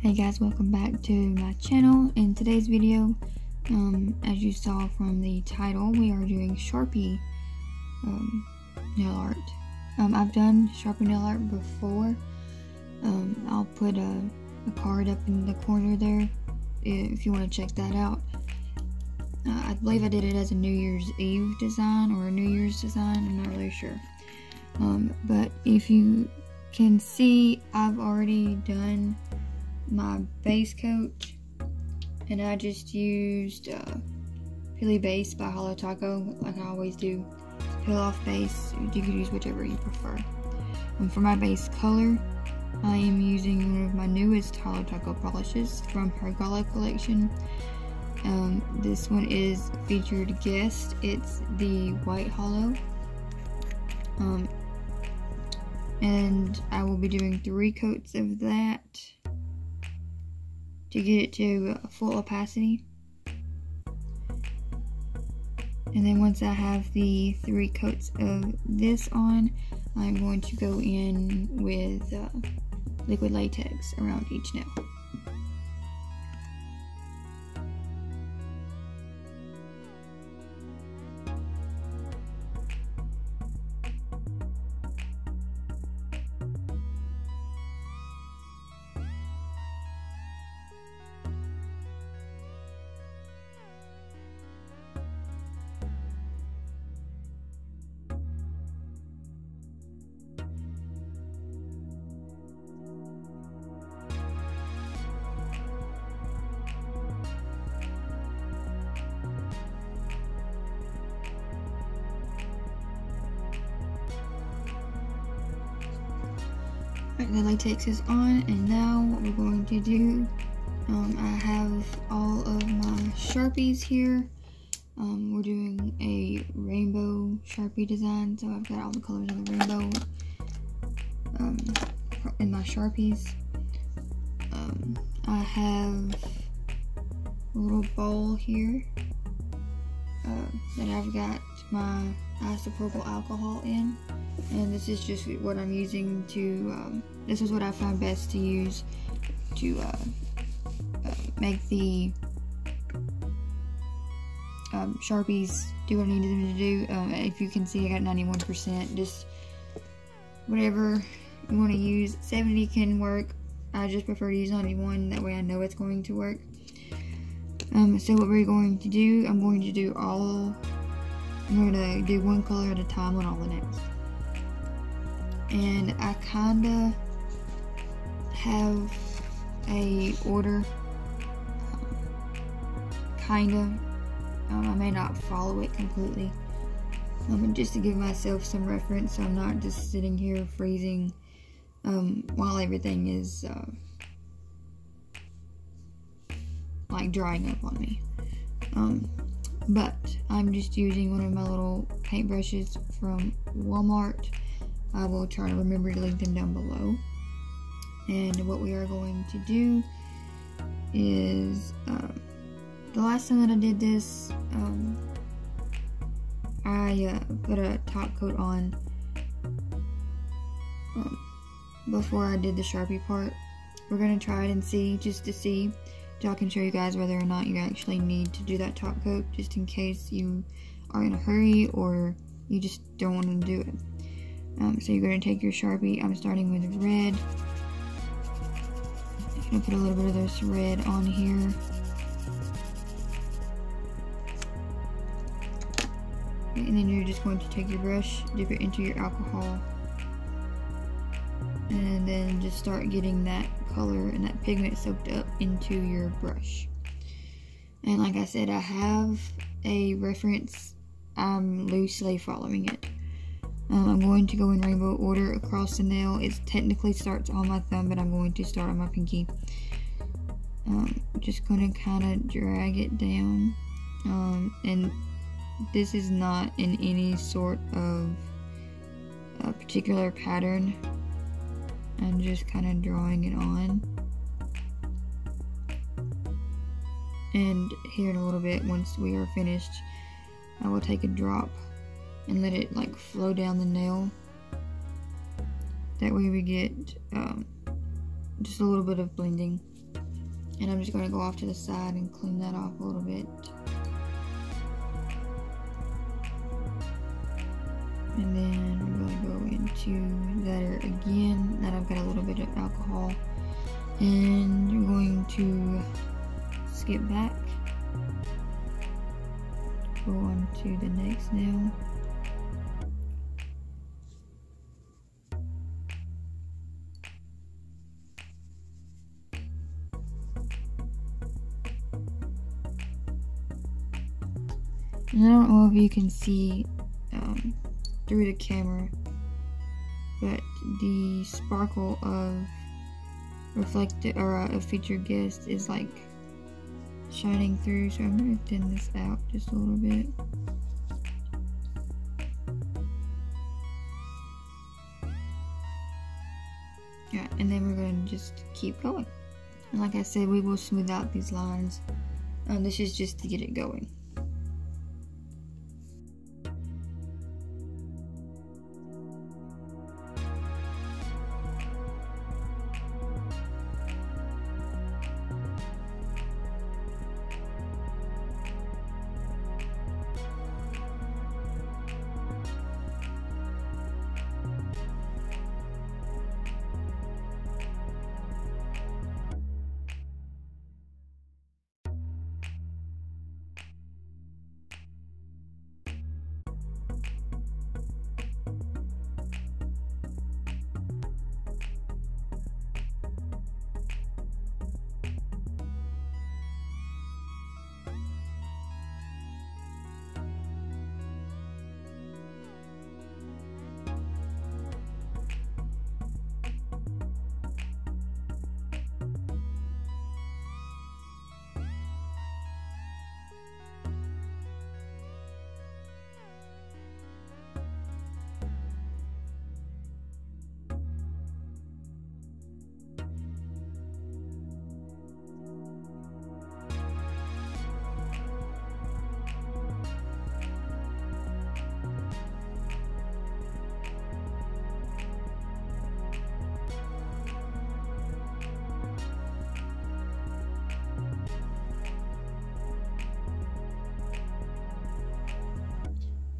Hey guys, welcome back to my channel. In today's video, as you saw from the title, we are doing Sharpie nail art. I've done Sharpie nail art before. I'll put a card up in the corner there if you want to check that out. I believe I did it as a New Year's Eve design or a New Year's design, I'm not really sure. But if you can see, I've already done my base coat, and I just used Peely Base by Holo Taco, like I always do. Peel off base, you can use whichever you prefer. For my base color, I am using one of my newest Holo Taco Polishes from her Gala collection. This one is featured guest. It's the white holo. And I will be doing 3 coats of that to get it to full opacity. And then once I have the 3 coats of this on, I'm going to go in with liquid latex around each nail. The latex is on, and now what we're going to do, I have all of my Sharpies here. We're doing a rainbow Sharpie design, so I've got all the colors of the rainbow in my Sharpies. I have a little bowl here that I've got my isopropyl alcohol in. And this is just what I'm using to, this is what I found best to use to make the Sharpies do what I needed them to do. If you can see, I got 91%, just whatever you want to use. 70 can work. I just prefer to use 91, that way I know it's going to work. So what we're going to do, I'm going to do 1 color at a time on all the nails. And I kinda have a order, I may not follow it completely, just to give myself some reference, so I'm not just sitting here freezing while everything is like drying up on me. But I'm just using one of my little paintbrushes from Walmart. I will try to remember to link them down below. And what we are going to do is, the last time that I did this, I put a top coat on before I did the Sharpie part. We're going to try it and see, just to see, so I can show you guys whether or not you actually need to do that top coat, just in case you are in a hurry or you just don't want to do it. So you're going to take your Sharpie. I'm starting with red. I'm going to put a little bit of this red on here. And then you're just going to take your brush, dip it into your alcohol, and then just start getting that color and that pigment soaked up into your brush. And like I said, I have a reference. I'm loosely following it. I'm going to go in rainbow order across the nail. It technically starts on my thumb, but I'm going to start on my pinky. Just going to kind of drag it down. And this is not in any sort of particular pattern. I'm just kind of drawing it on. And here in a little bit, once we are finished, I will take a drop and let it like flow down the nail. That way we get just a little bit of blending. And I'm just going to go off to the side and clean that off a little bit. And then I'm going to go into there again. Now I've got a little bit of alcohol. And you're going to skip back. Go on to the next nail. And I don't know if you can see through the camera, but the sparkle of reflected or a featured guest is like shining through. So I'm gonna thin this out just a little bit. Yeah, and then we're gonna just keep going. And like I said, we will smooth out these lines. This is just to get it going.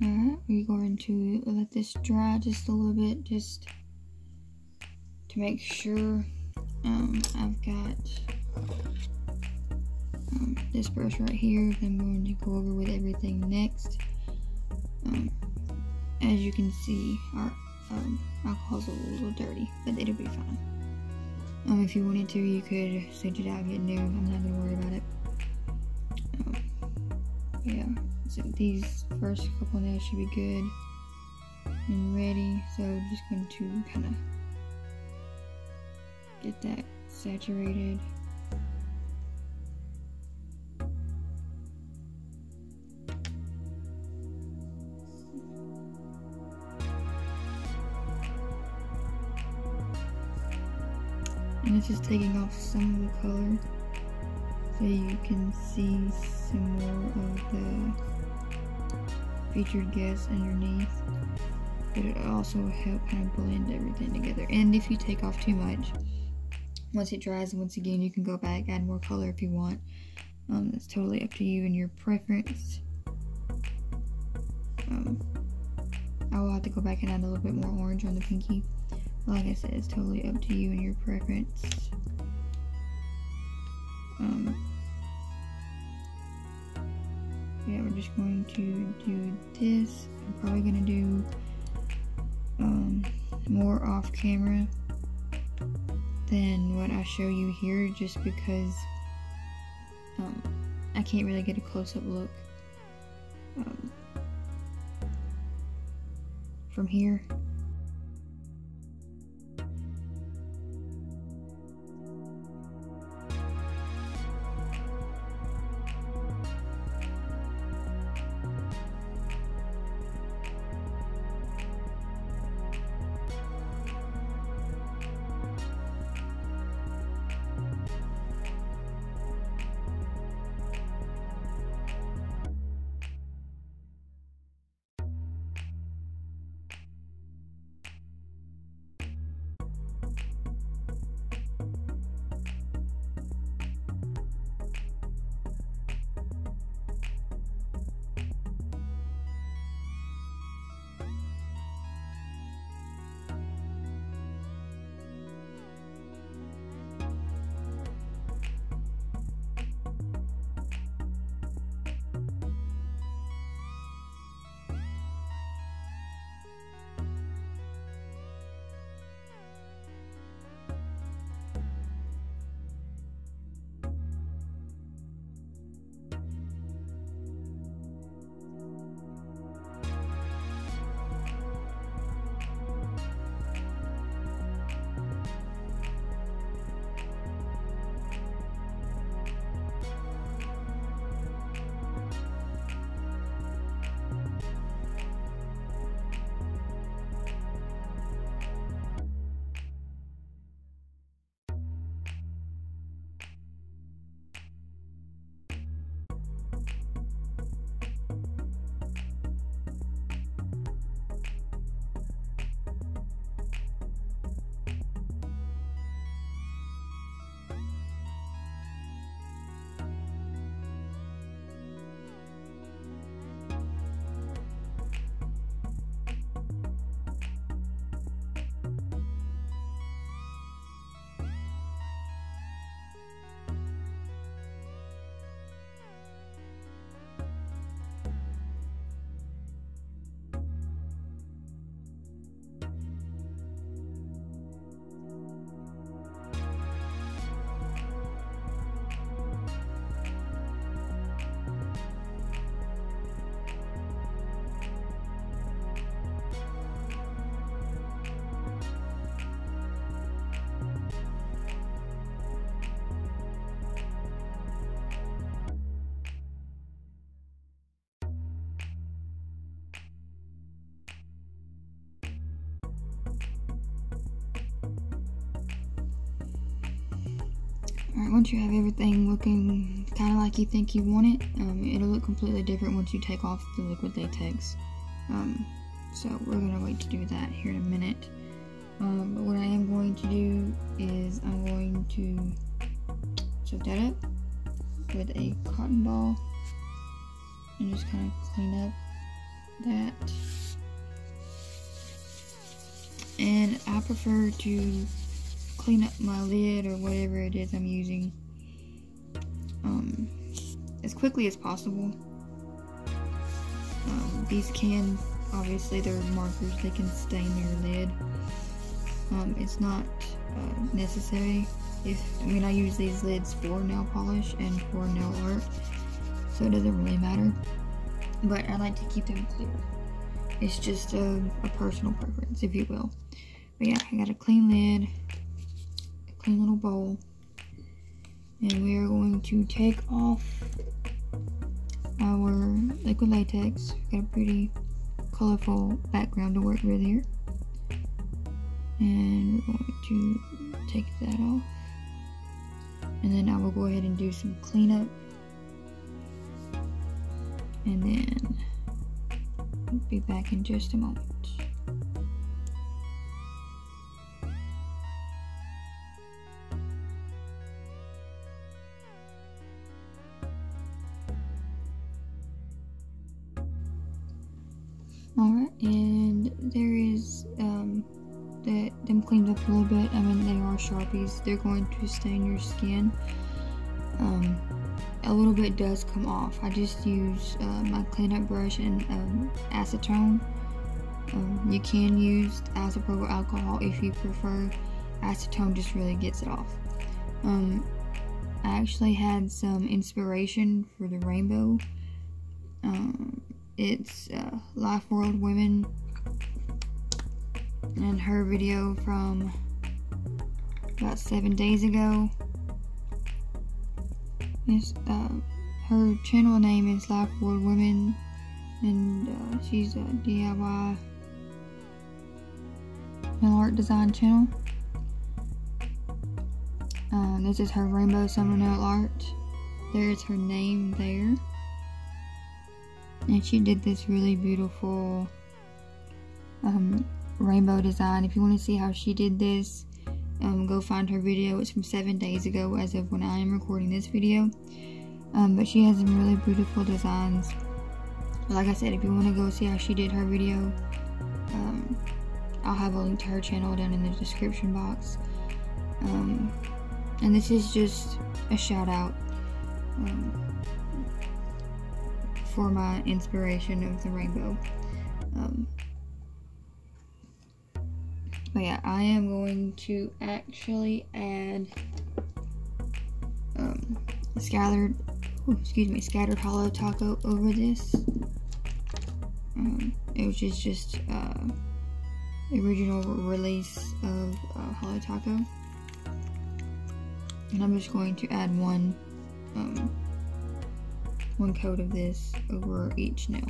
Alright, we're going to let this dry just a little bit, just to make sure. I've got this brush right here that I'm going to go over with everything next. As you can see, our alcohol's a little dirty, but it'll be fine. If you wanted to, you could switch it out and get new. I'm not going to worry about it. Yeah. So these first couple nails should be good and ready. So I'm just going to kind of get that saturated. And it's just taking off some of the color so you can see some more of the featured guests underneath, but it also help kind of blend everything together. And if you take off too much, once it dries, once again, you can go back, add more color if you want. It's totally up to you and your preference. I will have to go back and add a little bit more orange on the pinky. But like I said, it's totally up to you and your preference. Yeah, we're just going to do this. I'm probably going to do more off camera than what I show you here, just because I can't really get a close-up look from here. Alright, once you have everything looking kind of like you think you want it, it'll look completely different once you take off the liquid latex. So we're going to wait to do that here in a minute. But what I am going to do is I'm going to soak that up with a cotton ball and just kind of clean up that. And I prefer to clean up my lid or whatever it is I'm using as quickly as possible. These can, obviously they're markers, they can stain your lid. It's not necessary. I use these lids for nail polish and for nail art, so it doesn't really matter, but I like to keep them clear. It's just a personal preference, if you will. But yeah, I got a clean lid, a clean little bowl, and we are going to take off our liquid latex. Got a pretty colorful background to work with here. And we're going to take that off. And then I will go ahead and do some cleanup. And then I'll be back in just a moment. Alright, and there is them cleaned up a little bit. They are Sharpies. They're going to stain your skin. A little bit does come off. I just use my cleanup brush and acetone. You can use isopropyl alcohol if you prefer. Acetone just really gets it off. I actually had some inspiration for the rainbow. It's Life World Women, and her video from about 7 days ago. Her channel name is Life World Women, and she's a DIY nail art design channel. This is her rainbow summer nail art. There's her name there. And she did this really beautiful rainbow design. If you want to see how she did this, go find her video. It's from 7 days ago as of when I am recording this video. But she has some really beautiful designs. Like I said, if you want to go see how she did her video, I'll have a link to her channel down in the description box. And this is just a shout out for my inspiration of the rainbow. But yeah, I am going to actually add scattered Holo Taco over this. Which is just the original release of Holo Taco. And I'm just going to add one coat of this over each nail.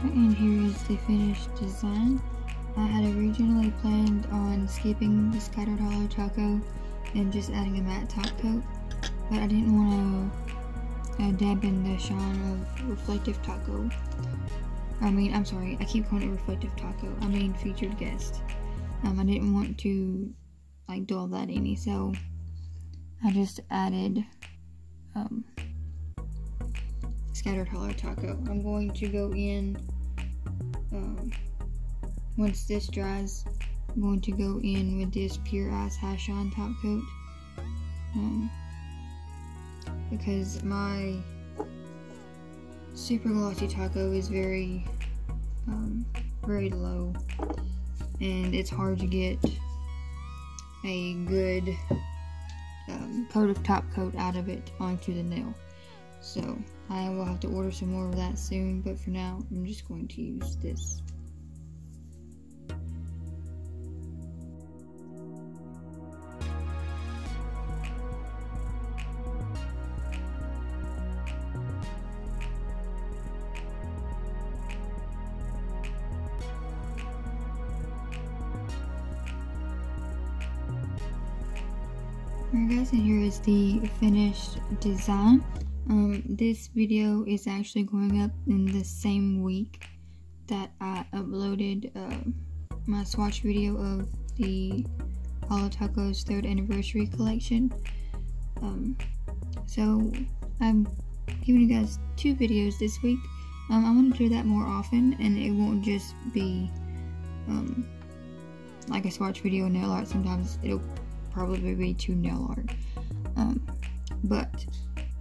And here is the finished design. I had originally planned on skipping the scattered Holo Taco and just adding a matte top coat, but I didn't want to dampen the shine of reflective taco. I'm sorry, I keep calling it reflective taco. I mean featured guest. I didn't want to dull that any, so I just added scattered Holo Taco. I'm going to go in, once this dries, I'm going to go in with this Pure Ice High Shine top coat, because my super glossy taco is very low, and it's hard to get a good coat of top coat out of it onto the nail. So I will have to order some more of that soon, but for now I'm just going to use this. Alright guys, and here is the finished design. This video is actually going up in the same week that I uploaded my swatch video of the Holo Taco's 3rd anniversary collection. So I'm giving you guys 2 videos this week. I want to do that more often, and it won't just be like a swatch video and nail art. Sometimes it'll probably be 2 nail art. But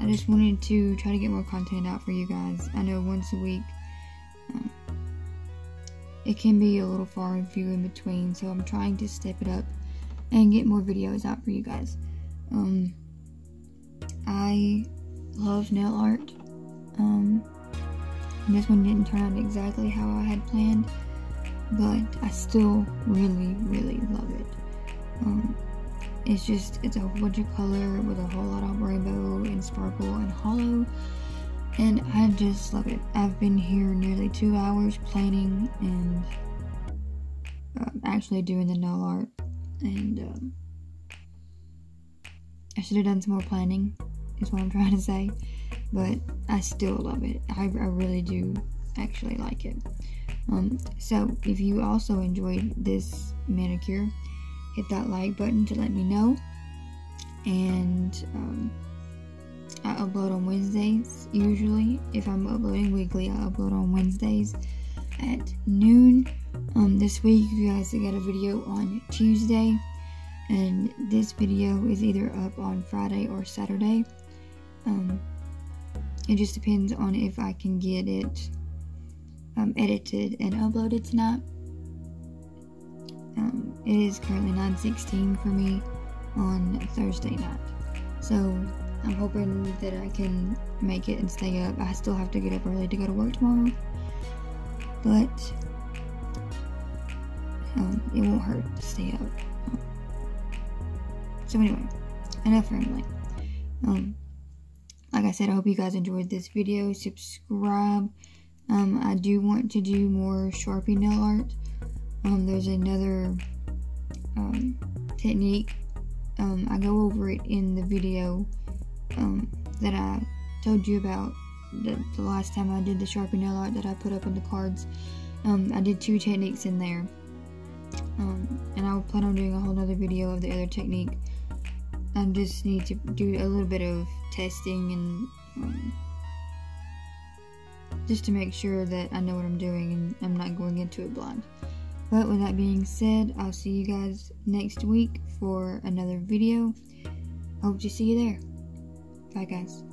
I just wanted to try to get more content out for you guys. I know once a week it can be a little far and few in between, so I'm trying to step it up and get more videos out for you guys. I love nail art. And this one didn't turn out exactly how I had planned, but I still really love it. It's a whole bunch of color with a whole lot of rainbow and sparkle and hollow, and I just love it. I've been here nearly 2 hours planning and actually doing the nail art, and I should have done some more planning, is what I'm trying to say, but I still love it. I really do actually like it. So if you also enjoyed this manicure, hit that like button to let me know. And I upload on Wednesdays usually. If I'm uploading weekly, I upload on Wednesdays at noon. This week you guys got a video on Tuesday, and this video is either up on Friday or Saturday. It just depends on if I can get it edited and uploaded tonight. It is currently 9:16 for me on Thursday night, so I'm hoping that I can make it and stay up. I still have to get up early to go to work tomorrow, but it won't hurt to stay up. So anyway, enough rambling. Like I said, I hope you guys enjoyed this video. Subscribe. I do want to do more Sharpie nail art. There's another technique. I go over it in the video that I told you about the last time I did the Sharpie nail art that I put up in the cards. I did 2 techniques in there, and I'll plan on doing a whole nother video of the other technique. I just need to do a little bit of testing and just to make sure that I know what I'm doing and I'm not going into it blind. But with that being said, I'll see you guys next week for another video. Hope to see you there. Bye guys.